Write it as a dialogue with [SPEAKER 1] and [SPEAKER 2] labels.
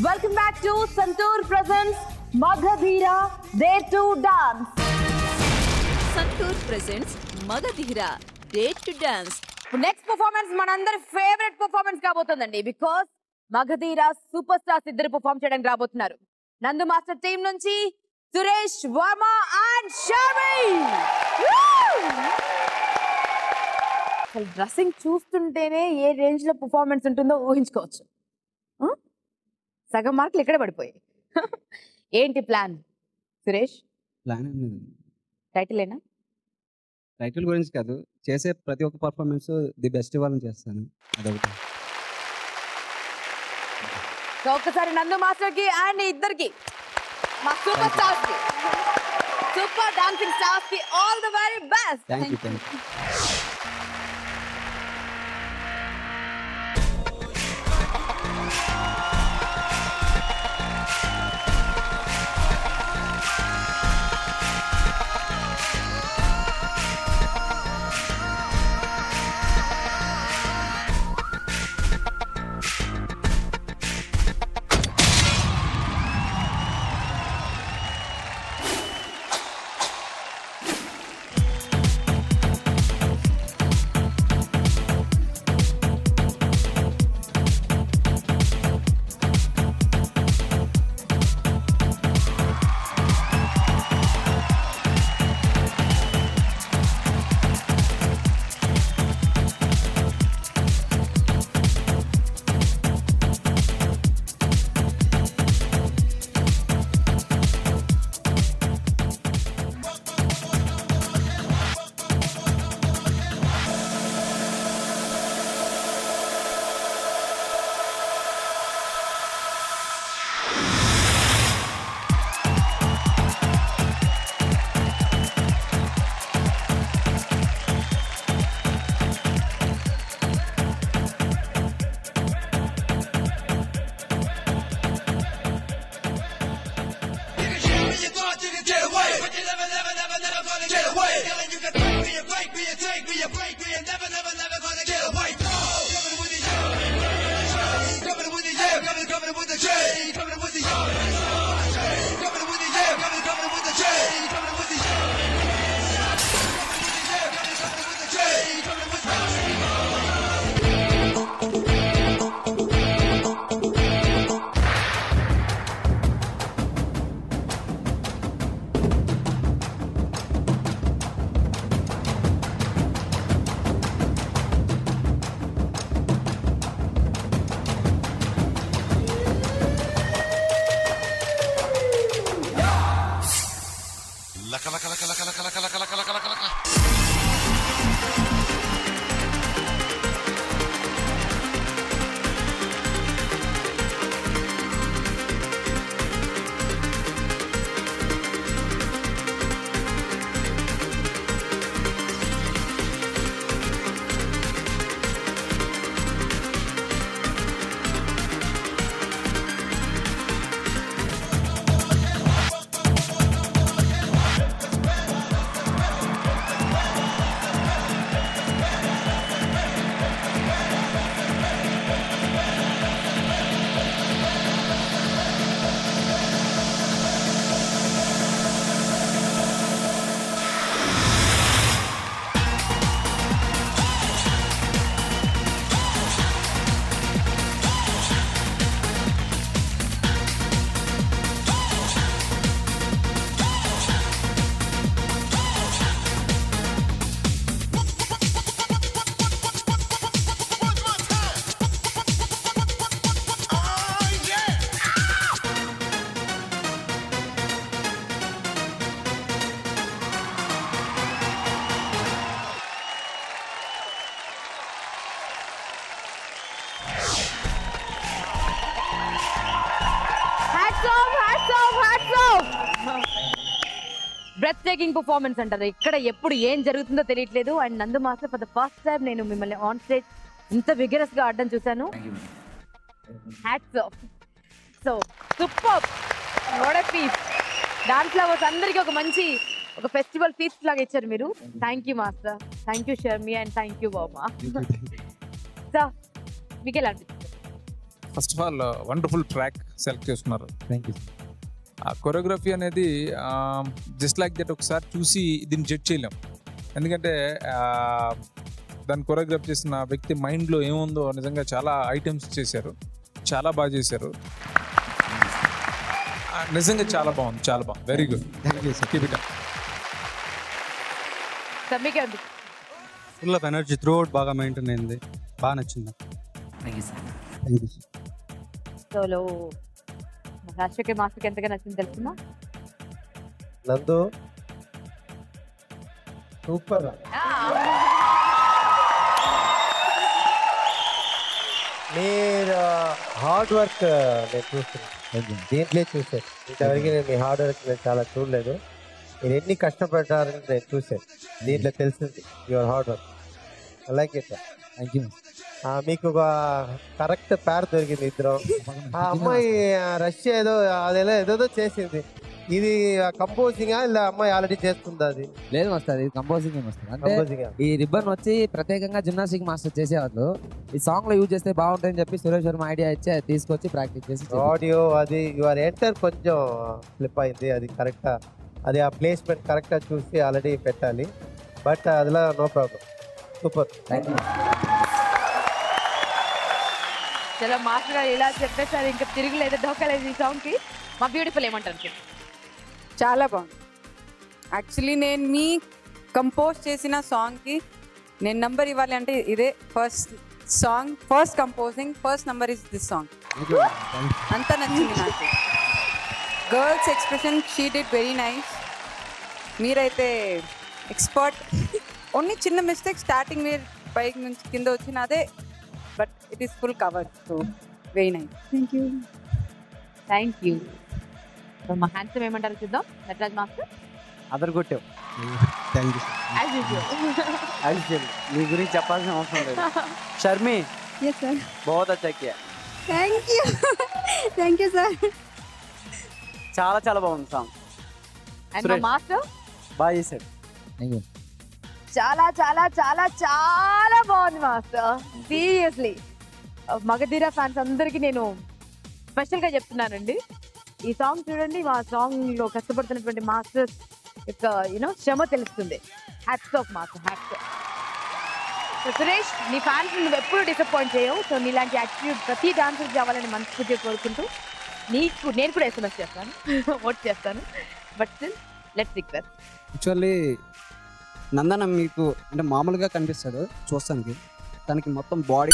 [SPEAKER 1] Welcome back to Santoor presents Magadhira Day to Dance.
[SPEAKER 2] Santoor presents Magadhira Day to Dance.
[SPEAKER 1] Next performance మనందరి favourite performance కాబోతుందండి because Magadheera super stars ఇద్దరు perform చేయడానికి రాబోతున్నారు. నందు master team నుంచి Suresh Varma and Sharmi. అసలు dressing చూస్తుంటేనే ఏ రేంజ్ లో పర్ఫార్మెన్స్ ఉంటుందో ఊహించుకోవచ్చు. సగం మార్కులు ఇక్కడే పడిపోయాయి. ఏంటి ప్లాన్ సురేష్?
[SPEAKER 3] ప్లాన్
[SPEAKER 1] టైటిల్ ఏనా?
[SPEAKER 3] టైటిల్ గురించి కాదు, చేసే ప్రతి ఒక్క పర్ఫార్మెన్స్ ది బెస్ట్ ఇవ్వాలని చేస్తాను. అదొకటి.
[SPEAKER 1] సో ఒక్కసారి నందు మాస్టర్ కి అండ్ ఇద్దరికి మా సూపర్ స్టార్స్ కి, సూపర్ డాన్సింగ్ స్టార్స్ కి all the very best.
[SPEAKER 3] Thank you.
[SPEAKER 1] Breath taking performance అంటారు. ఇక్కడ ఎప్పుడు ఏం జరుగుతుందో తెలియట్లేదు. And Nandu master for the first time నేను మిమ్మల్ని ఆన్ స్టేజ్ ఇంత విగరస్ గా ఆడడం చూసాను. Hats off. So super. What a piece. Dance lovers అందరికీ ఒక ఫెస్టివల్ ఫీస్ట్ లాగా ఇచ్చారు మీరు. Thank you master, thank you Sharmi and thank you Baba. So మీకు ఎలా అనిపిస్తుంది?
[SPEAKER 4] First of all wonderful track select చేసుకున్నారు.
[SPEAKER 3] Thank you.
[SPEAKER 4] ఆ కొరియోగ్రఫీ అనేది జస్ట్ లైక్ దట్ ఒకసారి చూసి దీన్ని జడ్జ్ చేయలేం. ఎందుకంటే దాన్ని కొరియోగ్రాఫ్ చేసిన వ్యక్తి మైండ్లో ఏముందో నిజంగా చాలా ఐటమ్స్ చేశారు, చాలా బాగా చేశారు. నిజంగా చాలా బాగుంది, చాలా బాగుంది. Very good.
[SPEAKER 3] Thank you sir.
[SPEAKER 4] Keep it up.
[SPEAKER 1] Sir మీకు ఎలా అనిపిస్తుంది?
[SPEAKER 3] Full of energy through out బాగా మెయింటైన్ అయింది. బాగా నచ్చింది.
[SPEAKER 5] Thank you sir.
[SPEAKER 3] Thank you.
[SPEAKER 1] Solo Rajasekhar మాస్టర్కి ఎంతగా నచ్చింది తెలుసుమా?
[SPEAKER 6] నందు సూపర్. మీరు హార్డ్ వర్క్ నేను చూస్తున్నాను, దీంట్లో చూశాను. ఇంతవరకు నేను మీ హార్డ్ వర్క్ నేను చాలా చూడలేదు. మీరు ఎన్ని కష్టపడ్డారని నేను చూశాను, దీంట్లో తెలిసింది your hard work. Like it.
[SPEAKER 3] Thank you.
[SPEAKER 6] మీకు ఒక కరెక్ట్ పేరు దొరికింది ఇద్దరం. ఆ అమ్మాయి రష్యా ఏదో చేసింది. ఇది కంపోజింగ్ ఇలా అమ్మాయి ఆల్రెడీ చేస్తుంది? అది
[SPEAKER 7] లేదు మాస్టర్, ఇది కంపోజింగ్ మాస్టర్. అంటే
[SPEAKER 6] కంపోజింగ్.
[SPEAKER 7] ఈ రిబ్బన్ వచ్చి ప్రత్యేకంగా జిమ్నాస్టిక్ మాస్టర్ చేసేవాళ్ళు ఈ సాంగ్ లో యూజ్ చేస్తే బాగుంటుందని చెప్పి సురేష్ వర్మ ఐడియా ఇచ్చి అది తీసుకొచ్చి ప్రాక్టీస్ చేసి
[SPEAKER 6] ఆడియో అది యువర్ ఎంటర్ కొంచెం ఫ్లిప్ అయింది. అది కరెక్టా, అది ఆ ప్లేస్మెంట్ కరెక్ట్గా చూసి ఆల్రెడీ పెట్టాలి. బట్ అదిలా no problem. Super.
[SPEAKER 7] Thank you.
[SPEAKER 1] చాలా మాస్టర్ గారు ఇలా చెప్పేసారు, ఇంకా తిరుగులేదు, ఢోకలేదు ఈ సాంగ్ కి. మా బ్యూటిఫుల్ ఏమంటారు?
[SPEAKER 8] చాలా బాగుంది. యాక్చువల్లీ నేను మీ కంపోజ్ చేసిన సాంగ్కి నేను నంబర్ ఇవ్వాలి అంటే ఇదే first song, first composing, first number is this song. అంత నచ్చింది నాకు. Girls expression she did very nice. మీరైతే ఎక్స్పర్ట్. ఓన్లీ చిన్న మిస్టేక్ స్టార్టింగ్ మీరు పైకి నుంచి కింద వచ్చిన అదే, but it is full cover. So very nice. Thank you.
[SPEAKER 1] Thank you. మా హ్యాండ్సమ్ ఏమంటారు చూద్దాం. నటరాజ్ మాస్టర్
[SPEAKER 3] అదర్ కొట్టావు. Thank you.
[SPEAKER 1] As usual.
[SPEAKER 3] మీ గురించి చెప్పాల్సిన అవసరం లేదు. Sharma
[SPEAKER 8] yes sir.
[SPEAKER 3] बहुत अच्छा किया.
[SPEAKER 8] Thank you sir.
[SPEAKER 3] చాలా చాలా బాగుంది సాంగ్.
[SPEAKER 1] అండ్ మా మాస్టర్
[SPEAKER 3] బాగా చేశాడు.
[SPEAKER 7] Thank you.
[SPEAKER 1] చాలా చాలా చాలా చాలా బాగుంది మాస్టర్. సీరియస్లీ మగధీర ఫ్యాన్స్ అందరికీ నేను స్పెషల్గా చెప్తున్నానండి. ఈ సాంగ్ చూడండి, మా సాంగ్లో కష్టపడుతున్నటువంటి మాస్టర్స్ యొక్క శ్రమ తెలుస్తుంది. Hats off master, hats off. So Suresh, నీ ఫ్యాన్స్ నువ్వు ఎప్పుడు డిసప్పాయింట్ చేయవు. సో నీలాంటి యాక్టివ్ ప్రతి డాన్సర్ కావాలని మనస్ఫూర్తిగా కోరుకుంటూ నేను కూడా ఎస్ఎంఎస్ చేస్తాను, ఓట్ చేస్తాను. But still let's request.
[SPEAKER 3] Actually Nandana మీకు అంటే మామూలుగా కనిపిస్తాడు చూస్తానికి, తనకి మొత్తం బాడీ